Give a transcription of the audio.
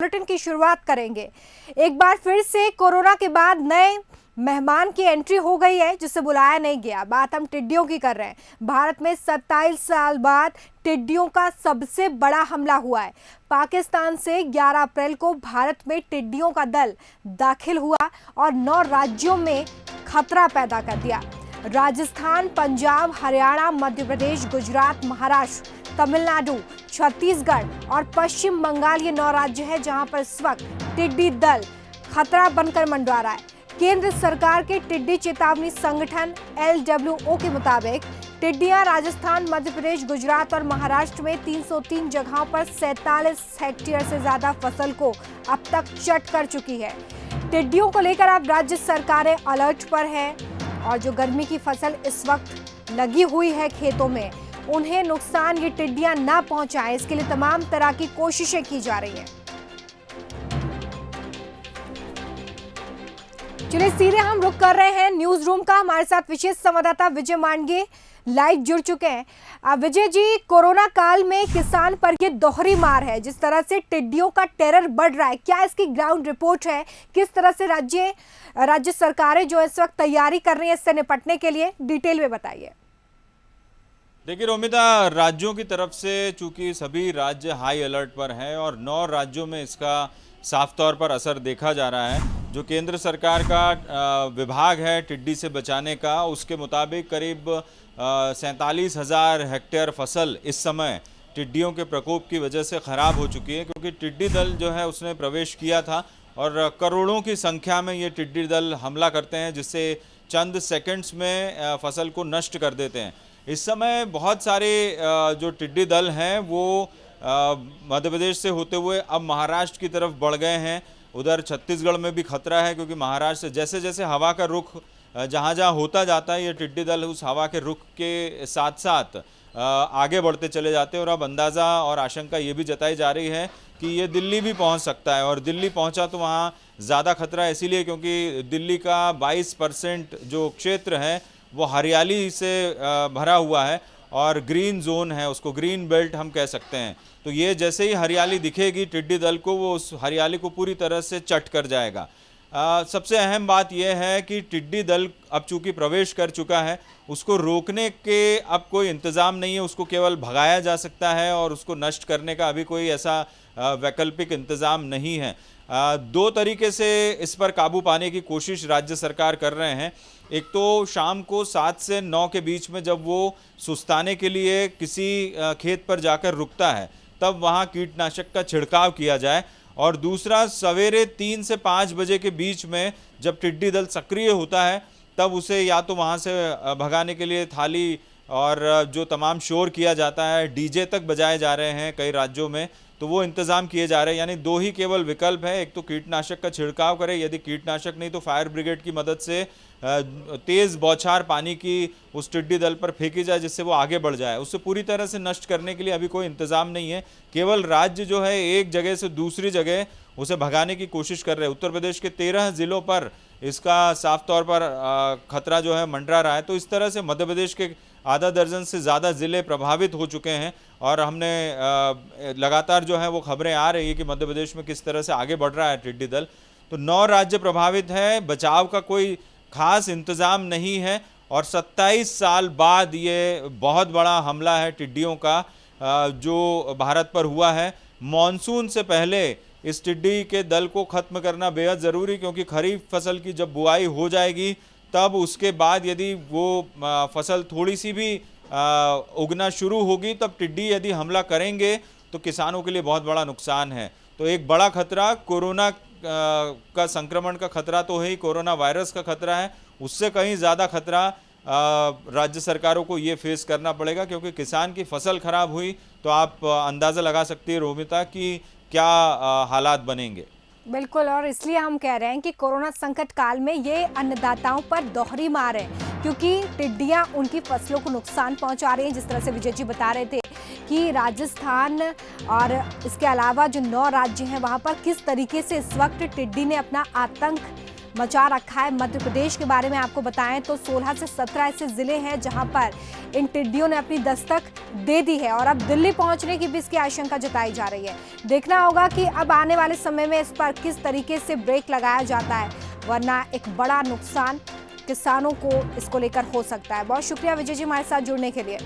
Bulletin की शुरुआत करेंगे। एक बार फिर से कोरोना के बाद नए मेहमान की एंट्री हो गई है जिसे बुलाया नहीं गया। बात हम टिड्डियों की कर रहे हैं। भारत में 27 साल बाद टिड्डियों का सबसे बड़ा हमला हुआ है। पाकिस्तान से 11 अप्रैल को भारत में टिड्डियों का दल दाखिल हुआ और 9 राज्यों में खतरा पैदा कर दिया। राजस्थान, पंजाब, हरियाणा, मध्य प्रदेश, गुजरात, महाराष्ट्र, तमिलनाडु, छत्तीसगढ़ और पश्चिम बंगाल ये 9 राज्य हैं जहां पर इस वक्त टिड्डी दल खतरा बनकर मंडरा रहा है। केंद्र सरकार के टिड्डी चेतावनी संगठन LWO के मुताबिक टिड्डियां राजस्थान, मध्य प्रदेश, गुजरात और महाराष्ट्र में 303 जगहों पर 47 हेक्टेयर से ज्यादा फसल को अब तक चट कर चुकी है। टिड्डियों को लेकर अब राज्य सरकारें अलर्ट पर है और जो गर्मी की फसल इस वक्त लगी हुई है खेतों में, उन्हें नुकसान ये टिड्डियां ना पहुंचाएं, इसके लिए तमाम तरह की कोशिशें की जा रही हैं। चलिए सीधे हम रुक कर रहे हैं न्यूज रूम का। हमारे साथ विशेष संवाददाता विजय मांडगे लाइव जुड़ चुके हैं। विजय जी, कोरोना काल में किसान पर ये दोहरी मार है। जिस तरह से टिड्डियों का टेरर बढ़ रहा है, क्या इसकी ग्राउंड रिपोर्ट है? किस तरह से राज्य सरकारें जो इस वक्त तैयारी कर रही है इससे निपटने के लिए, डिटेल में बताइए। देखिए रोमिता, राज्यों की तरफ से चूंकि सभी राज्य हाई अलर्ट पर हैं और 9 राज्यों में इसका साफ तौर पर असर देखा जा रहा है। जो केंद्र सरकार का विभाग है टिड्डी से बचाने का, उसके मुताबिक करीब 47,000 हेक्टेयर फसल इस समय टिड्डियों के प्रकोप की वजह से ख़राब हो चुकी है, क्योंकि टिड्डी दल जो है उसने प्रवेश किया था और करोड़ों की संख्या में ये टिड्डी दल हमला करते हैं, जिससे चंद सेकंड्स में फसल को नष्ट कर देते हैं। इस समय बहुत सारे जो टिड्डी दल हैं वो मध्य प्रदेश से होते हुए अब महाराष्ट्र की तरफ बढ़ गए हैं। उधर छत्तीसगढ़ में भी खतरा है, क्योंकि महाराष्ट्र से जैसे जैसे हवा का रुख जहाँ जहाँ होता जाता है, ये टिड्डी दल उस हवा के रुख के साथ साथ आगे बढ़ते चले जाते हैं। और अब अंदाज़ा और आशंका ये भी जताई जा रही है कि ये दिल्ली भी पहुँच सकता है, और दिल्ली पहुँचा तो वहाँ ज़्यादा खतरा है, इसीलिए क्योंकि दिल्ली का 22% जो क्षेत्र है वो हरियाली से भरा हुआ है और ग्रीन जोन है, उसको ग्रीन बेल्ट हम कह सकते हैं। तो ये जैसे ही हरियाली दिखेगी टिड्डी दल को, वो उस हरियाली को पूरी तरह से चट कर जाएगा। सबसे अहम बात यह है कि टिड्डी दल अब चूंकि प्रवेश कर चुका है, उसको रोकने के अब कोई इंतज़ाम नहीं है। उसको केवल भगाया जा सकता है और उसको नष्ट करने का अभी कोई ऐसा वैकल्पिक इंतज़ाम नहीं है। 2 तरीके से इस पर काबू पाने की कोशिश राज्य सरकार कर रहे हैं। एक तो शाम को 7 से 9 के बीच में जब वो सुस्ताने के लिए किसी खेत पर जाकर रुकता है, तब वहाँ कीटनाशक का छिड़काव किया जाए। और दूसरा, सवेरे 3 से 5 बजे के बीच में जब टिड्डी दल सक्रिय होता है, तब उसे या तो वहाँ से भगाने के लिए थाली और जो तमाम शोर किया जाता है, डीजे तक बजाए जा रहे हैं कई राज्यों में, तो वो इंतज़ाम किए जा रहे हैं। यानी 2 ही केवल विकल्प है। एक तो कीटनाशक का छिड़काव करें, यदि कीटनाशक नहीं तो फायर ब्रिगेड की मदद से तेज़ बौछार पानी की उस टिड्डी दल पर फेंकी जाए, जिससे वो आगे बढ़ जाए। उससे पूरी तरह से नष्ट करने के लिए अभी कोई इंतज़ाम नहीं है। केवल राज्य जो है एक जगह से दूसरी जगह उसे भगाने की कोशिश कर रहे हैं। उत्तर प्रदेश के 13 ज़िलों पर इसका साफ तौर पर खतरा जो है मंडरा रहा है। तो इस तरह से मध्य प्रदेश के आधा दर्जन से ज़्यादा ज़िले प्रभावित हो चुके हैं और हमने लगातार जो है वो खबरें आ रही है कि मध्य प्रदेश में किस तरह से आगे बढ़ रहा है टिड्डी दल। तो 9 राज्य प्रभावित है, बचाव का कोई खास इंतज़ाम नहीं है और 27 साल बाद ये बहुत बड़ा हमला है टिड्डियों का जो भारत पर हुआ है। मॉनसून से पहले इस टिड्डी के दल को ख़त्म करना बेहद ज़रूरी, क्योंकि खरीफ फसल की जब बुआई हो जाएगी तब उसके बाद यदि वो फसल थोड़ी सी भी उगना शुरू होगी, तब टिड्डी यदि हमला करेंगे तो किसानों के लिए बहुत बड़ा नुकसान है। तो एक बड़ा खतरा कोरोना का संक्रमण का खतरा तो है ही, कोरोना वायरस का खतरा है, उससे कहीं ज़्यादा खतरा राज्य सरकारों को ये फेस करना पड़ेगा, क्योंकि किसान की फसल खराब हुई तो आप अंदाज़ा लगा सकती है रोमिता कि क्या हालात बनेंगे। बिल्कुल, और इसलिए हम कह रहे हैं कि कोरोना संकट काल में ये अन्नदाताओं पर दोहरी मार है, क्योंकि टिड्डियां उनकी फसलों को नुकसान पहुंचा रही हैं। जिस तरह से विजय जी बता रहे थे कि राजस्थान और इसके अलावा जो 9 राज्य हैं वहां पर किस तरीके से इस वक्त टिड्डी ने अपना आतंक मचा रखा है। मध्य प्रदेश के बारे में आपको बताएं तो 16 से 17 ऐसे जिले हैं जहां पर इन टिड्डियों ने अपनी दस्तक दे दी है और अब दिल्ली पहुंचने की भी इसकी आशंका जताई जा रही है। देखना होगा कि अब आने वाले समय में इस पर किस तरीके से ब्रेक लगाया जाता है, वरना एक बड़ा नुकसान किसानों को इसको लेकर हो सकता है। बहुत शुक्रिया विजय जी हमारे साथ जुड़ने के लिए।